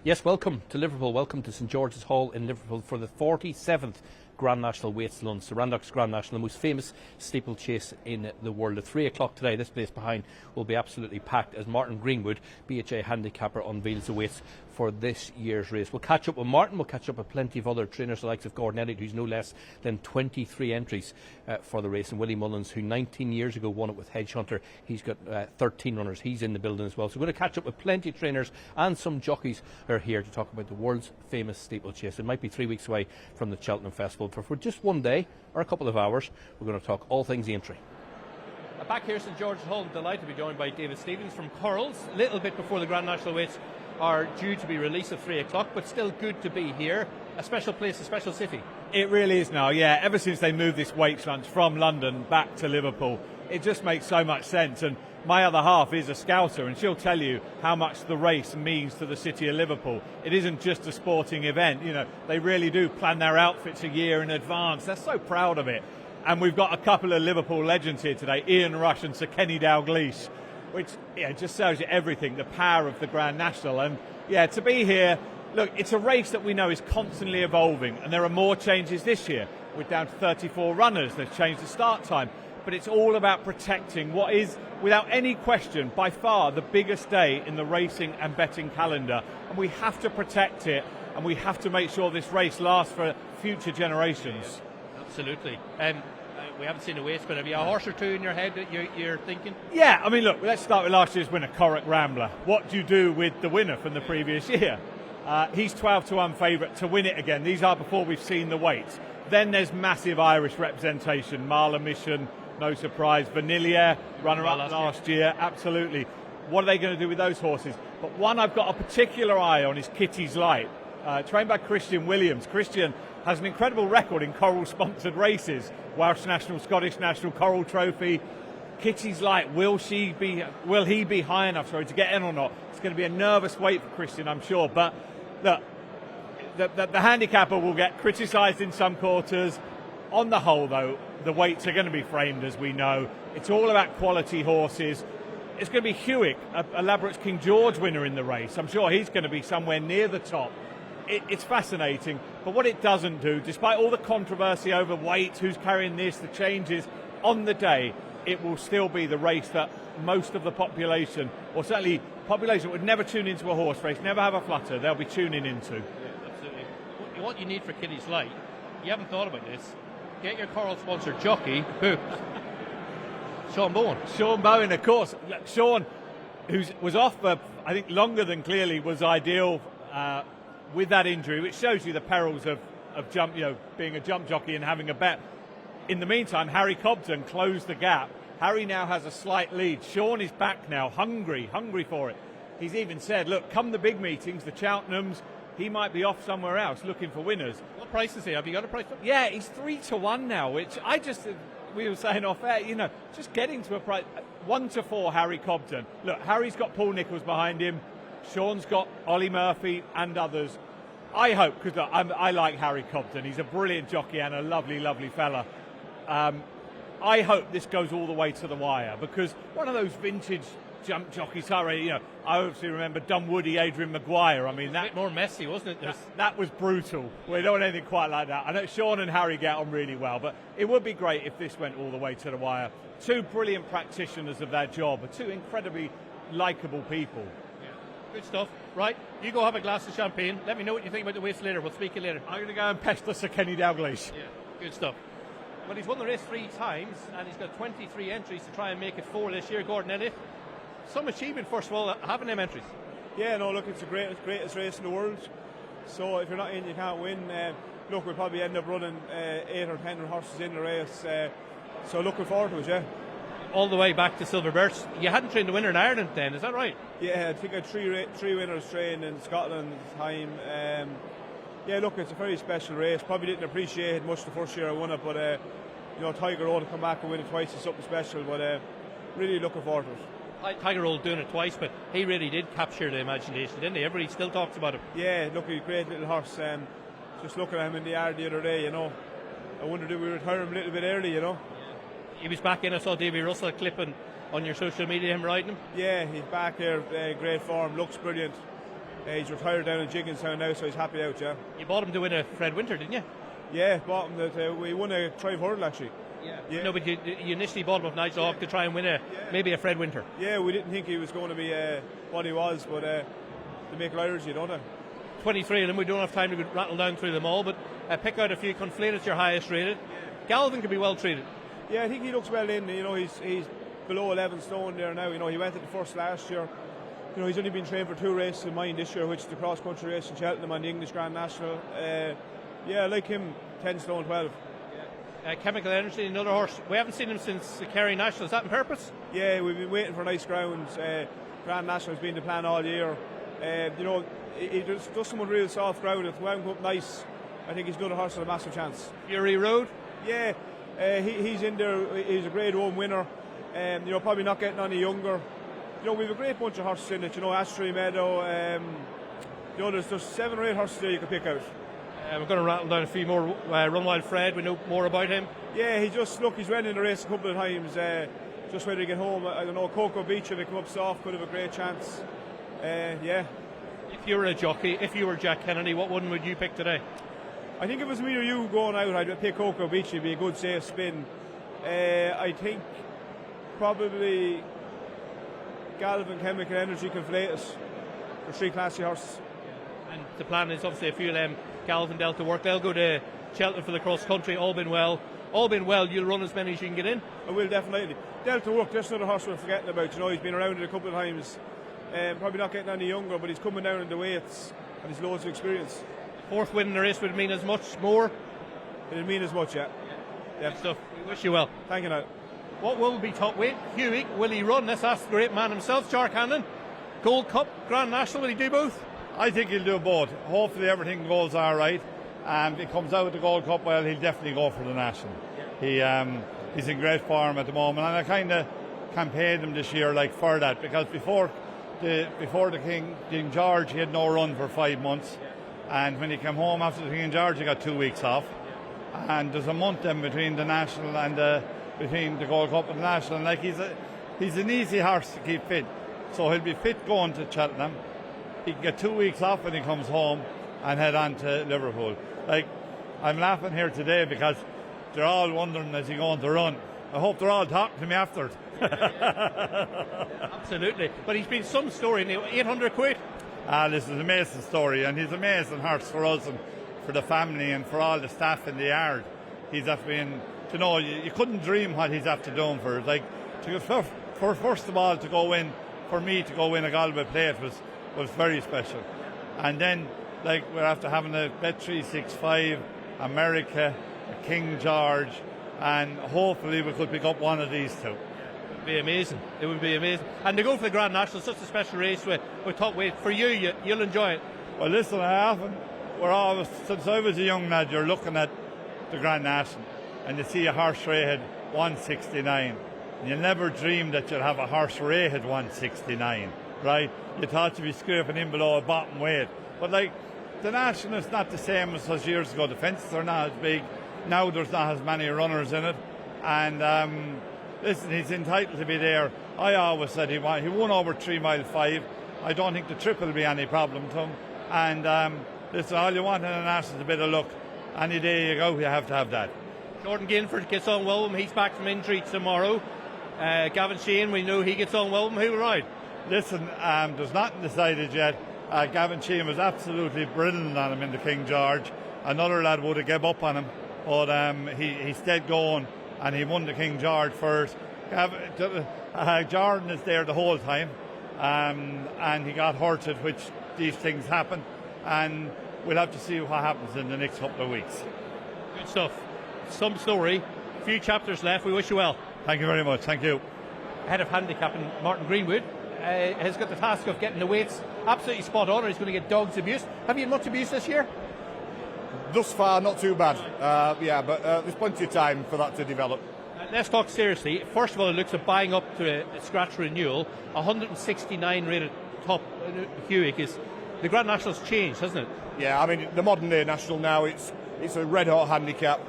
Yes, welcome to Liverpool, welcome to St George's Hall in Liverpool for the 47th Grand National Weights Lunch, the Randox Grand National, the most famous steeplechase in the world. At 3 o'clock today, this place behind will be absolutely packed as Martin Greenwood, BHA Handicapper, unveils the weights for this year's race. We'll catch up with Martin, we'll catch up with plenty of other trainers, the likes of Elliott, who's no less than 23 entries for the race, and Willie Mullins, who 19 years ago won it with Hedge Hunter. He's got 13 runners, he's in the building as well. So we're going to catch up with plenty of trainers and some jockeys who are here to talk about the world's famous steeplechase. It might be 3 weeks away from the Cheltenham Festival, but for just one day or a couple of hours, we're going to talk all things entry. Back here at St George's Hall, I'm delighted to be joined by David Stevens from Curls. A little bit before the Grand National Weights are due to be released at 3 o'clock, but still good to be here. A special place, a special city. It really is now, yeah. Ever since they moved this weights lunch from London back to Liverpool, it just makes so much sense. And my other half is a scouter, and she'll tell you how much the race means to the city of Liverpool. It isn't just a sporting event, you know, they really do plan their outfits a year in advance. They're so proud of it. And we've got a couple of Liverpool legends here today, Ian Rush and Sir Kenny Dalglish, which just tells you everything, the power of the Grand National. And yeah, to be here, look, it's a race that we know is constantly evolving, and there are more changes this year. We're down to 34 runners, they've changed the start time, but it's all about protecting what is, without any question, by far the biggest day in the racing and betting calendar. And we have to protect it, and we have to make sure this race lasts for future generations. Absolutely. We haven't seen a weights, but have you a horse or two in your head that you're thinking? Yeah, I mean, look, let's start with last year's winner, Corrick Rambler. What do you do with the winner from the previous year? He's 12-1 favourite to win it again. These are before we've seen the weights. Then there's massive Irish representation. Marla Mission, no surprise. Vanillier, runner-up last year, absolutely. What are they going to do with those horses? But one I've got a particular eye on is Kitty's Light, trained by Christian Williams. Christian has an incredible record in Coral-sponsored races. Welsh National, Scottish National, Coral Trophy. Kitty's Light, will he be high enough to get in or not? It's going to be a nervous wait for Christian, I'm sure. But look, the handicapper will get criticised in some quarters. On the whole, though, the weights are going to be framed, as we know. It's all about quality horses. It's going to be Hewick, a Ladbrokes King George winner in the race. I'm sure he's going to be somewhere near the top. It's fascinating, but what it doesn't do, despite all the controversy over weights, who's carrying this, the changes, on the day, it will still be the race that most of the population, or certainly population would never tune into a horse race, never have a flutter, they'll be tuning into. Yeah, absolutely. What you need for Kitty's Light, you haven't thought about this, get your Coral-sponsored jockey booked. Sean Bowen. Sean Bowen, of course. Sean, who was off for, I think, longer than clearly was ideal with that injury, which shows you the perils of jump, being a jump jockey and having a bet. In the meantime, Harry Cobden closed the gap. Harry now has a slight lead. Sean is back now, hungry for it. He's even said, look, come the big meetings, the Cheltenhams, he might be off somewhere else looking for winners. What price is he? Have you got a price? Yeah, he's 3-1 now, which we were saying off air, just getting to a price. 1-4, Harry Cobden. Look, Harry's got Paul Nicholls behind him. Sean's got Ollie Murphy and others. I hope, because I like Harry Cobden. He's a brilliant jockey and a lovely, lovely fella. I hope this goes all the way to the wire, because one of those vintage jump jockeys, I obviously remember Dunwoody, Adrian Maguire. I mean, that a bit more messy, wasn't it? That was brutal. We don't want anything quite like that. I know Sean and Harry get on really well, but it would be great if this went all the way to the wire. Two brilliant practitioners of their job, two incredibly likeable people. Good stuff. Right, you go have a glass of champagne. Let me know what you think about the weights later. We'll speak to you later. I'm going to go and pester Sir Kenny Dalglish. Yeah, good stuff. Well, he's won the race 3 times, and he's got 23 entries to try and make it 4 this year. Elliott, some achievement, first of all, having them entries. Yeah, no, look, it's the greatest race in the world. So if you're not in, you can't win. Look, we'll probably end up running 8 or 10 horses in the race. So looking forward to it, yeah. All the way back to Silver Birch. You hadn't trained a winner in Ireland then, is that right? Yeah, I think I had three winners trained in Scotland at the time. Yeah, look, it's a very special race. Probably didn't appreciate it much the first year I won it, but Tiger Road to come back and win it twice is something special. But really looking forward to it. Tiger Road doing it twice, but he really did capture the imagination, didn't he? Everybody still talks about him. Yeah, look, he's a great little horse. Just looking at him in the yard the other day, I wondered if we retire him a little bit early, He was back in. I saw Davy Russell clipping on your social media, him riding him. Yeah, he's back here, great form, looks brilliant. He's retired down in Jigginstown now, so he's happy out, yeah. You bought him to win a Fred Winter, didn't you? Yeah, bought him that we won a Tribe Hurdle actually. Yeah. No, but you initially bought him off Nigel Hawk to try and win maybe a Fred Winter. Yeah, we didn't think he was going to be what he was, but they make liars, you don't know. 23 of them, we don't have time to rattle down through them all, but pick out a few. Conflated, your highest rated. Galvin can be well treated. Yeah, I think he looks well in. You know, he's below 11 stone there now. You know, he went at the first last year. You know, he's only been trained for 2 races in mine this year, which is the cross country race in Cheltenham and the English Grand National. Yeah, I like him 10 stone 12. Chemical Energy, another horse. We haven't seen him since the Kerry National. Is that on purpose? Yeah, we've been waiting for nice grounds. Grand National has been the plan all year. You know, he does some real soft ground. If wound up nice, I think he's another horse with a massive chance. Fury Road? Yeah, he's in there. He's a Grade 1 winner. You know, probably not getting any younger. You know, we have a great bunch of horses in it. You know, Astray Meadow. You know, there's 7 or 8 horses there you can pick out. We're going to rattle down a few more. Run Wild Fred, we know more about him. Yeah, he's ran in the race a couple of times. Just ready to get home. I don't know, Cocoa Beach, if it come up soft, could have a great chance. Yeah. If you were a jockey, if you were Jack Kennedy, what one would you pick today? I think if it was me or you going out, I'd pick Cocoa Beach. It'd be a good safe spin. I think probably Galvin, Chemical Energy, Conflated. They're 3 classy horses. And the plan is obviously a few of them Galvin Delta work. They'll go to Cheltenham for the cross country. All been well, you'll run as many as you can get in. I will, definitely. Delta work, there's another horse we're forgetting about. You know, he's been around it a couple of times. Probably not getting any younger, but he's coming down in the weights and he's loads of experience. 4th win in the race would mean as much more. It'll mean as much, yeah. Good stuff. We wish you well. Thank you now. What will be top weight? Hewick, will he run? Let's ask the great man himself, Jark Hanlon. Gold Cup, Grand National, will he do both? I think he'll do both. Hopefully everything goes all right. If he comes out with the Gold Cup, well, he'll definitely go for the National. He's in great form at the moment, and I kind of campaigned him this year like for that, because before the King George, he had no run for 5 months, and when he came home after the King George, he got 2 weeks off, and there's a month then between the National and between the Gold Cup and the National. And like he's an easy horse to keep fit, so he'll be fit going to Cheltenham. He can get 2 weeks off when he comes home and head on to Liverpool. Like, I'm laughing here today because they're all wondering, is he going to run? I hope they're all talking to me after it. Absolutely. But he's been some story now. 800 quid. This is an amazing story, and he's an amazing horse for us and for the family and for all the staff in the yard. He's been, you know, you couldn't dream what he's after doing for us. Like, for first of all, to go in, for me to go win a Galway plate was very special. And then, like, we're after having a Bet365, America, a King George, and hopefully we could pick up one of these 2. It would be amazing. It would be amazing. And to go for the Grand National, such a special race with top weight, for you'll enjoy it. Well, listen, since I was a young lad, you're looking at the Grand National and you see a horse rated 169. And you never dreamed that you'd have a horse rated 169, right? You thought you'd be scraping in below a bottom weight. But like, the National is not the same as years ago. The fences are not as big. Now there's not as many runners in it. And listen, he's entitled to be there. I always said he won over 3 mile 5. I don't think the triple will be any problem to him. And listen, all you want in a National is a bit of luck. Any day you go, you have to have that. Jordan Gainford gets on well with him. He's back from injury tomorrow. Gavin Sheehan, we know he gets on well with him. Who will ride? Listen, there's nothing decided yet. Gavin Sheehan was absolutely brilliant on him in the King George. Another lad would have gave up on him, but he stayed going and he won the King George first. Jordan is there the whole time, and he got hurted, which these things happen, and we'll have to see what happens in the next couple of weeks. Good stuff. Some story. A few chapters left. We wish you well. Thank you very much. Thank you. Head of handicapping, Martin Greenwood, has got the task of getting the weights absolutely spot on, or he's going to get dogs abuse. Have you had much abuse this year? Thus far, not too bad. But there's plenty of time for that to develop. Let's talk seriously. First of all, it looks at buying up to a scratch renewal. 169 rated top Hewick is. The Grand National's changed, hasn't it? Yeah, I mean, the modern day National now, it's a red hot handicap.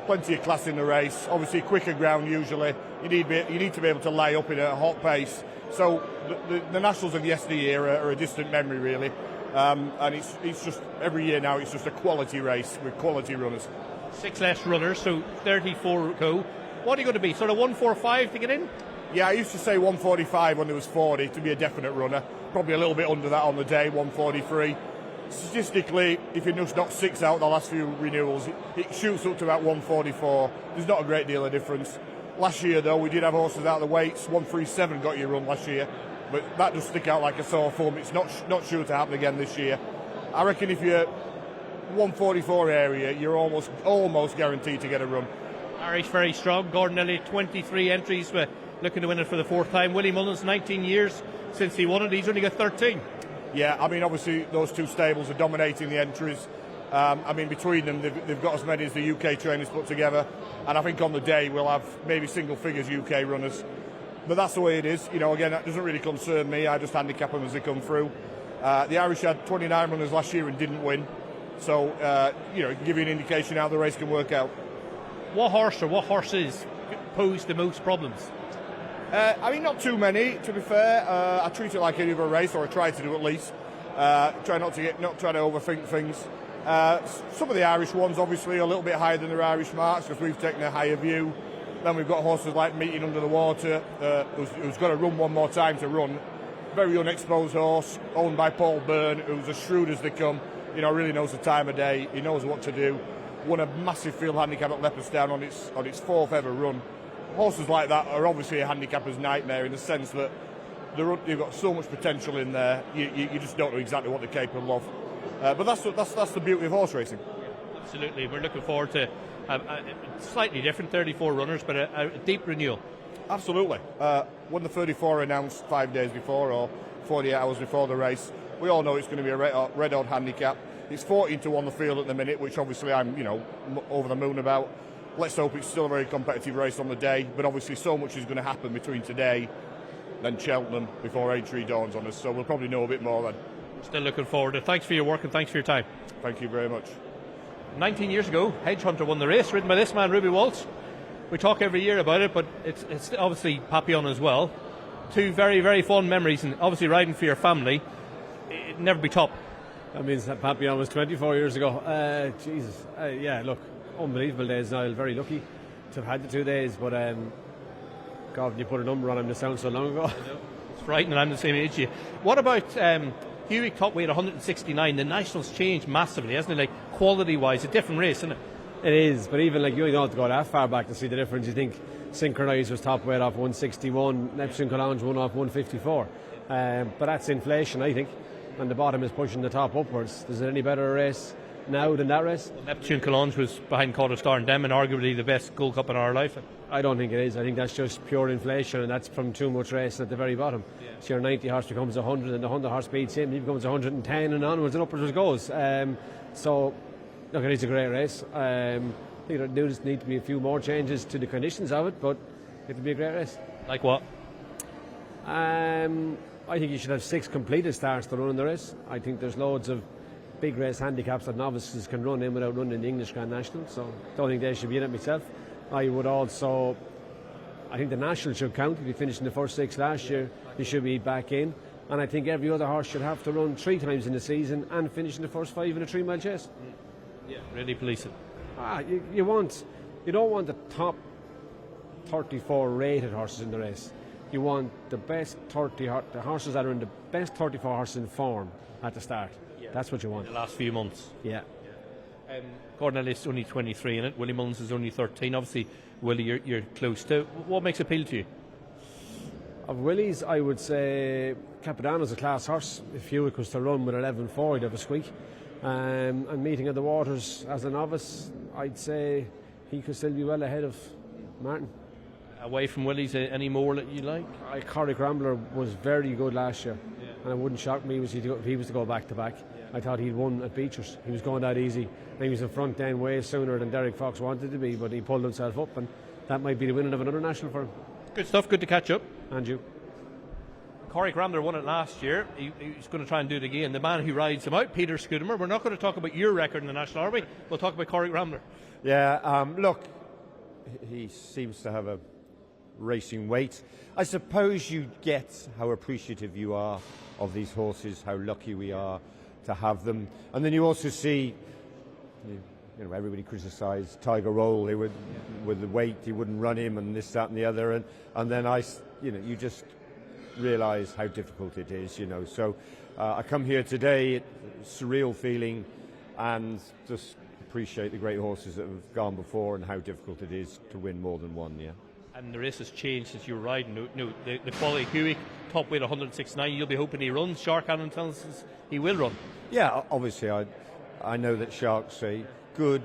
Plenty of class in the race. Obviously, quicker ground usually. You need to be able to lay up in a hot pace. So the Nationals of yesteryear are a distant memory, really. and it's just every year now it's just a quality race with quality runners. 6 less runners, so 34 go. What are you going to be, sort of 145 to get in? Yeah, I used to say 145 when there was 40 to be a definite runner. Probably a little bit under that on the day, 143. Statistically, if you just knock 6 out the last few renewals, it shoots up to about 144. There's not a great deal of difference. Last year, though, we did have horses out of the weights. 137 got you run last year, but that does stick out like a sore thumb. It's not sure to happen again this year. I reckon if you're 144 area, you're almost guaranteed to get a run. Irish very strong. Gordon Elliott, 23 entries, but looking to win it for the 4th time. Willie Mullins, 19 years since he won it. He's only got 13. Yeah, I mean, obviously those two stables are dominating the entries. I mean, between them, they've got as many as the UK trainers put together. And I think on the day we'll have maybe single figures UK runners. But that's the way it is. You know, again, that doesn't really concern me. I just handicap them as they come through. The Irish had 29 runners last year and didn't win. So, you know, it can give you an indication how the race can work out. What horse or what horses pose the most problems? I mean, not too many, to be fair. I treat it like any other race, or I try to do at least. Try not to overthink things. Some of the Irish ones, obviously, are a little bit higher than their Irish marks because we've taken a higher view. Then we've got horses like Meeting Under the Water, who's got to run one more time to run. Very unexposed horse, owned by Paul Byrne, who's as shrewd as they come. You know, really knows the time of day. He knows what to do. Won a massive field handicap at Leopardstown on its 4th ever run. Horses like that are obviously a handicapper's nightmare in the sense that you've got so much potential in there. You just don't know exactly what they're capable of. But that's the beauty of horse racing. Absolutely. We're looking forward to a slightly different 34 runners, but a deep renewal. Absolutely. When the 34 are announced 5 days before or 48 hours before the race, we all know it's going to be a red-hot handicap. It's 14 to 1 the field at the minute, which obviously I'm, over the moon about. Let's hope it's still a very competitive race on the day, but obviously so much is going to happen between today and Cheltenham before Aintree dawns on us, so we'll probably know a bit more then. Still looking forward to it. Thanks for your work and thanks for your time. Thank you very much. 19 years ago, Hedge Hunter won the race, ridden by this man, Ruby Walsh. We talk every year about it, but it's obviously Papillon as well. Two very, very fond memories, and obviously riding for your family, it'd never be top. That means that Papillon was 24 years ago. Jesus. Yeah, look, unbelievable days, Niall. Very lucky to have had the 2 days, but God, when you put a number on him, it sounds so long ago. It's frightening, I'm the same age as you. What about Hewick top weight 169? The Nationals changed massively, hasn't it? Like, quality-wise, a different race, isn't it? It is, but even like you don't have to go that far back to see the difference. You think Synchronise was top weight off 161, Neptune Collonge won off 154. But that's inflation, I think. And the bottom is pushing the top upwards. Is there any better race now than that race? Well, Neptune Collonge was behind Quarter Star and Dem, and arguably the best Gold Cup in our life. I don't think it is. I think that's just pure inflation, and that's from too much racing at the very bottom. Yeah. So your 90 horse becomes 100, and the 100 horse beats him. He becomes 110, and onwards and upwards it goes. So, look, it is a great race. I think there does need to be a few more changes to the conditions of it, but it'll be a great race. Like what? I think you should have 6 completed starts to run in the race. I think there's loads of big race handicaps that novices can run in without running the English Grand National, so I don't think they should be in it myself. I think the National should count. If you finished in the first 6 last year, you should be back in. And I think every other horse should have to run 3 times in the season and finish in the first 5 in a 3-mile chase. Yeah, really police it. You don't want the top 34 rated horses in the race. You want the best 30 the horses that are in the best 34 horses in form at the start. Yeah. That's what you want. In the last few months. Yeah. Gordon Elliott's only 23 in it. Willie Mullins is only 13. Obviously, Willie, you're close to. What makes appeal to you? Of Willie's, I would say Capodanno's a class horse. If Hewick was to run with 11.4, he'd have a squeak. And Meeting of the Waters as a novice, I'd say he could still be well ahead of Martin. Away from Willie's, any more that you like? Corrick Rambler was very good last year, and it wouldn't shock me if he was to go back to back. I thought he'd won at Beechers. He was going that easy. He was in front then way sooner than Derek Fox wanted to be, but he pulled himself up, and that might be the winning of another national for him. Good stuff, good to catch up. And you. Corrick Rambler won it last year. He's going to try and do it again. The man who rides him out, Peter Scudamore. We're not going to talk about your record in the national, are we? We'll talk about Corrick Rambler. Yeah, look, he seems to have a racing weight. I suppose you get how appreciative you are of these horses, how lucky we are to have them. And then you also see, you know, everybody criticised Tiger Roll. They would, with the weight, he wouldn't run him, and this, that, and the other. And then you just realise how difficult it is, you know. So I come here today, surreal feeling, and just appreciate the great horses that have gone before and how difficult it is to win more than one. Yeah. And the race has changed since you were riding. No, the quality Hewick, top weight 106.9. You'll be hoping he runs. Shark Hanlon tells us he will run. Yeah, obviously I know that Shark's a good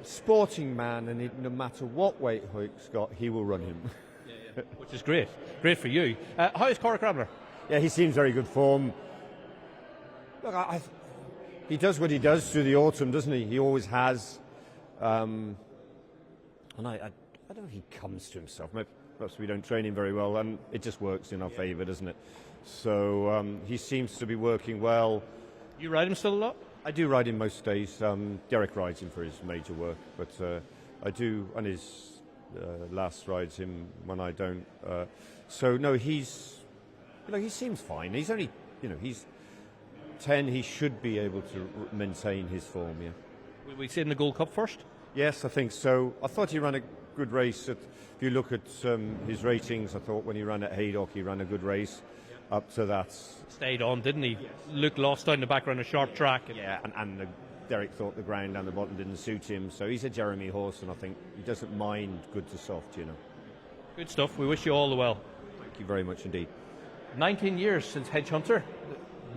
sporting man, and no matter what weight Hewick's got, he will run him. Yeah. Which is great. Great for you. How is Corrick Rambler? Yeah, he seems very good form. Look, he does what he does through the autumn, doesn't he? He always has. And I don't think he comes to himself. Perhaps we don't train him very well, and it just works in our favour, doesn't it? So he seems to be working well. You ride him still a lot? I do ride him most days. Derek rides him for his major work, but I do, and his last rides him when I don't. So no, he seems fine. He's only, he's 10. He should be able to maintain his form. Yeah. Will we see him in the Gold Cup first? Yes, I think so. I thought he ran a good race. If you look at his ratings, I thought when he ran at Haydock, he ran a good race. Up to that. Stayed on, didn't he? Luke lost down the back around a sharp track. And Derek thought the ground down the bottom didn't suit him. So he's a Jeremy horse, and I think he doesn't mind good to soft, Good stuff. We wish you all the well. Thank you very much indeed. 19 years since Hedge Hunter.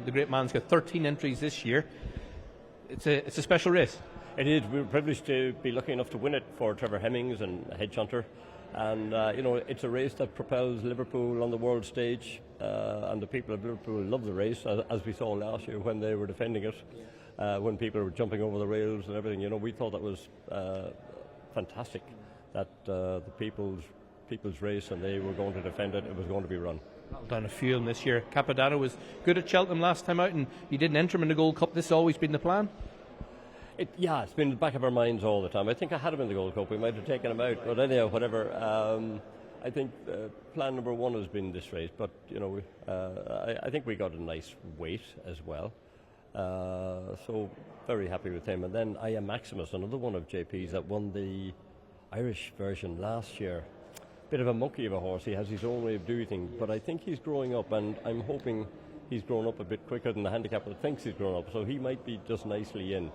The great man's got 13 entries this year. It's a special race. It is. We were privileged to be lucky enough to win it for Trevor Hemmings and Hedge Hunter. And, it's a race that propels Liverpool on the world stage. And the people of Liverpool love the race, as we saw last year when they were defending it. When people were jumping over the rails and everything, we thought that was fantastic. That the people's race, and they were going to defend it. It was going to be run. Down a few this year. Capodanno was good at Cheltenham last time out, and you didn't enter him in the Gold Cup. This has always been the plan. It's been in the back of our minds all the time. I think I had him in the Gold Cup. We might have taken him out, but anyhow, whatever. I think plan number one has been this race, but I think we got a nice weight as well. So very happy with him. And then I Am Maximus, another one of JP's that won the Irish version last year. Bit of a monkey of a horse. He has his own way of doing things, but I think he's growing up, and I'm hoping he's grown up a bit quicker than the handicapper thinks he's grown up. So he might be just nicely in,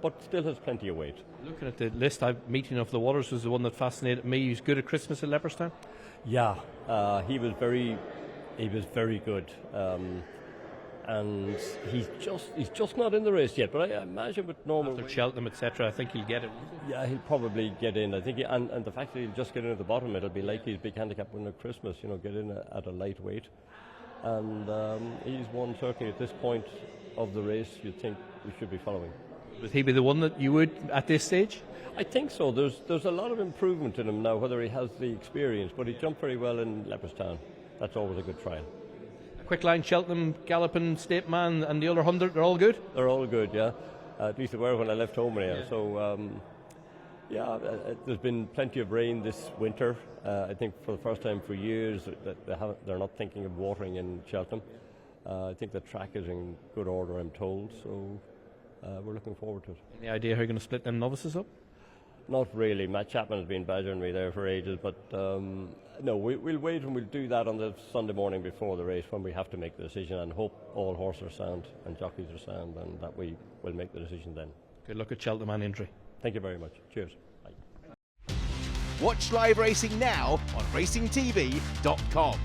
but still has plenty of weight. Looking at the list, Meeting of the Waters was the one that fascinated me. He was good at Christmas at Leopardstown. Yeah, he was very good. And he's just not in the race yet. But I imagine with normal after Cheltenham, etc., I think he'll get it. Yeah, he'll probably get in. I think, and the fact that he'll just get in at the bottom, it'll be like his big handicap winner at Christmas. Get in at a lightweight, and he's one certainly at this point of the race. You'd think we should be following. Would he be the one that you would at this stage? I think so. There's a lot of improvement in him now, whether he has the experience, but he jumped very well in Leopardstown. That's always a good trial. Quick line, Cheltenham, Gallopin, State Man and the other 100, they're all good? They're all good, yeah. At least they were when I left home anyhow. Yeah. So, there's been plenty of rain this winter. I think for the first time for years that they're not thinking of watering in Cheltenham. I think the track is in good order, I'm told, so we're looking forward to it. Any idea how you're going to split them novices up? Not really. Matt Chapman has been badgering me there for ages, but no, we'll wait and we'll do that on the Sunday morning before the race when we have to make the decision, and hope all horses are sound and jockeys are sound, and that we will make the decision then. Good luck at Cheltenham and Injury. Thank you very much. Cheers. Bye. Watch live racing now on racingtv.com.